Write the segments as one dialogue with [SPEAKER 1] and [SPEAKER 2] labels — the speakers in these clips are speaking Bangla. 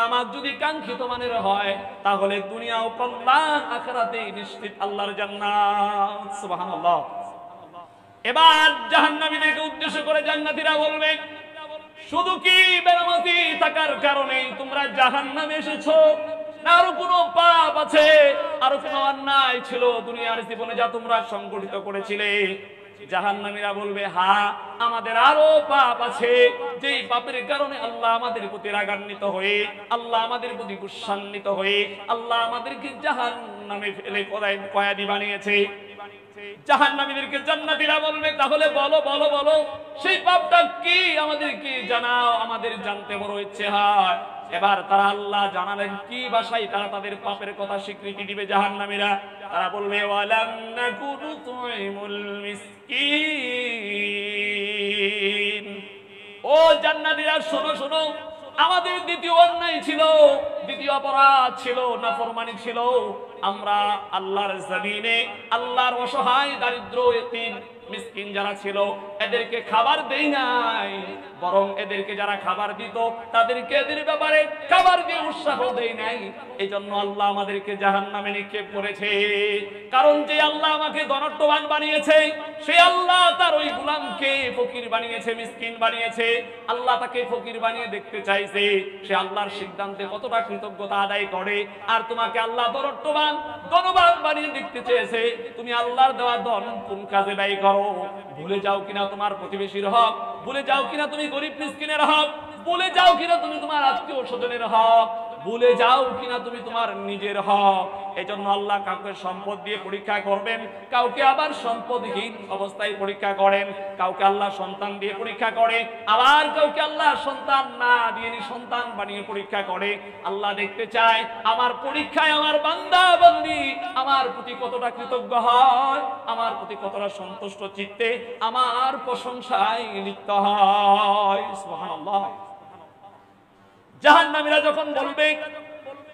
[SPEAKER 1] নামাজ যদি কাঙ্ক্ষিত মানের হয় তাহলে দুনিয়াও কল্যাণ, আখিরাতে নিশ্চিত আল্লাহর জান্নাত। সুবহানাল্লাহ। এবার জাহান্নামীদেরকে উদ্দেশ্য করে জান্নাতীরা বলবে, শুধু কি বেনামাজি থাকার কারণেই তোমরা জাহান্নামে এসেছো, না আরো কোনো পাপ আছে, আরো কোনো অন্যায় ছিল দুনিয়ার জীবনে যা তোমরা সংগঠিত করেছিলে? জাহান্নামীরা বলবে, হ্যাঁ আমাদের আরো পাপ আছে, যেই পাপের কারণে আল্লাহ আমাদের প্রতি রাগান্বিত হয়ে, আল্লাহ আমাদের প্রতি গুসান্বিত হয়ে আল্লাহ আমাদেরকে জাহান্নামে ফেলে কয়েদি বানিয়েছে। জাহান্নামীদেরকে জান্নাতীরা বলবে, তাহলে বলো বলো বলো সেই পাপটা কি, আমাদেরকে জানাও, আমাদের জানতে বড় ইচ্ছে হয়। এবার তারা আল্লাহ জানালেন কি ভাষায় তারা তাদের পাপের কথা স্বীকৃতি দিবে। জাহান্নামীরা তারা বলবে, ওয়ালাম নাকুনু তুইমুল মিসকিন। ও জান্নাতীরা শোনো শোনো, আমাদের দ্বিতীয় অন্যায় ছিল, দ্বিতীয় অপরাধ ছিল, নাফরমানি ছিল। আমরা আল্লাহর জমিনে আল্লাহর অসহায় দারিদ্র এতিম মিসকিন যারা ছিল এদেরকে খাবার দেই নাই, বরং এদেরকে যারা খাবার দিত তাদেরকে এদের ব্যাপারে খাবার দিয়ে উৎসাহ দেই নাই। এই জন্য আল্লাহ আমাদেরকে জাহান্নামে নিক্ষেপ করেছে। কারণ যে আল্লাহ আমাকে ধনট্টবান বানিয়েছে, সেই আল্লাহ তার ওই গোলামকে ফকির বানিয়েছে, মিসকিন বানিয়েছে। আল্লাহ তাকে ফকির বানিয়ে দেখতে চাইছে সে আল্লাহর সিদ্ধান্তে কতটা কৃতজ্ঞতা আদায় করে। আর তোমাকে আল্লাহ ধনট্টবান ধনবান বানিয়ে দেখতে চেয়েছে তুমি আল্লাহর দেওয়া ধন কোন কাজে ব্যয় করো। ভুলে যাও কিনা তোমার প্রতিবেশীর হক, ভুলে যাও কিনা তুমি গরিব মিসকিনের হক, ভুলে যাও কিনা তুমি তোমার আত্মীয় স্বজনের হক, ভুলে যাও কিনা তুমি তোমার নিজের হক। এজন্য আল্লাহ কাউকে সম্পদ দিয়ে পরীক্ষা করবেন, কাউকে আবার সম্পদহীন অবস্থায় পরীক্ষা করেন, কাউকে আল্লাহ সন্তান দিয়ে পরীক্ষা করে, আবার কাউকে আল্লাহ সন্তান না দিয়ে সন্তান বানিয়ে পরীক্ষা করে। আল্লাহ দেখতে চায় আমার পরীক্ষায় আমার বান্দা বান্দি আমার প্রতি কতটা কৃতজ্ঞ হয়, আমার প্রতি কতটা সন্তুষ্ট চিত্তে আমার প্রশংসায় লিপ্ত হয়। সুবহানাল্লাহ। জাহান্নামীরা যখন বলবে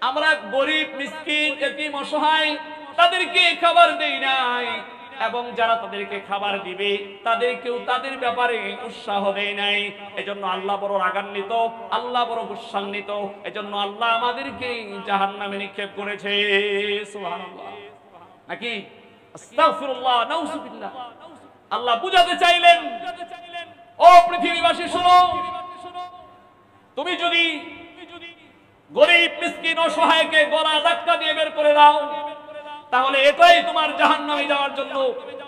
[SPEAKER 1] আমরা গরিব মিসকিন এতিম অসহায় তাদেরকে খাবার দেই নাই, এবং যারা তাদেরকে খাবার দিবে তাদেরকেও তাদের ব্যাপারে উৎসাহ দেয় নাই, এজন্য আল্লাহ বড় রাগান্বিত, আল্লাহ বড় গুসান্বিত। এজন্য আল্লাহ আমাদেরকে জাহান্নামে নিক্ষেপ করেছে। সুবহানাল্লাহ। নাকি আস্তাগফিরুল্লাহ, নাউযুবিল্লাহ। আল্লাহ বুঝাতে চাইলেন, ও পৃথিবীবাসী শোনো, তুমি যদি গরিব মিসকিন অসহায়কে গলা ধাক্কা দিয়ে বের করে দাও তাহলে এটাই তোমার জাহান্নামে যাওয়ার জন্য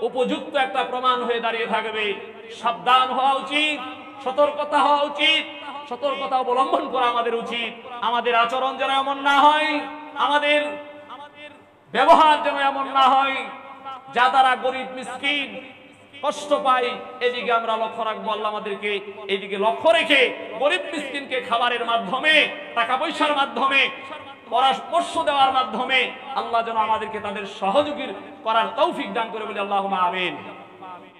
[SPEAKER 1] উপযুক্ত একটা প্রমাণ হয়ে দাঁড়িয়ে থাকবে। সাবধান হওয়া উচিত, সতর্কতা হওয়া উচিত, সতর্কতা অবলম্বন করা আমাদের উচিত। আমাদের আচরণ যেন এমন না হয়, আমাদের ব্যবহার যেন এমন না হয় যা দ্বারা গরিব মিসকিন কষ্ট পাই। এদিকে আমরা লক্ষ্য রাখবো, আল্লাহ আমাদেরকে এইদিকে লক্ষ্য রেখে গরিব মিসকিনকে খাবারের মাধ্যমে, টাকা পয়সার মাধ্যমে, পরামর্শ দেওয়ার মাধ্যমে আল্লাহ যেন আমাদেরকে তাদের সহযোগী করার তৌফিক দান করে বলি আল্লাহুম্মা আমিন।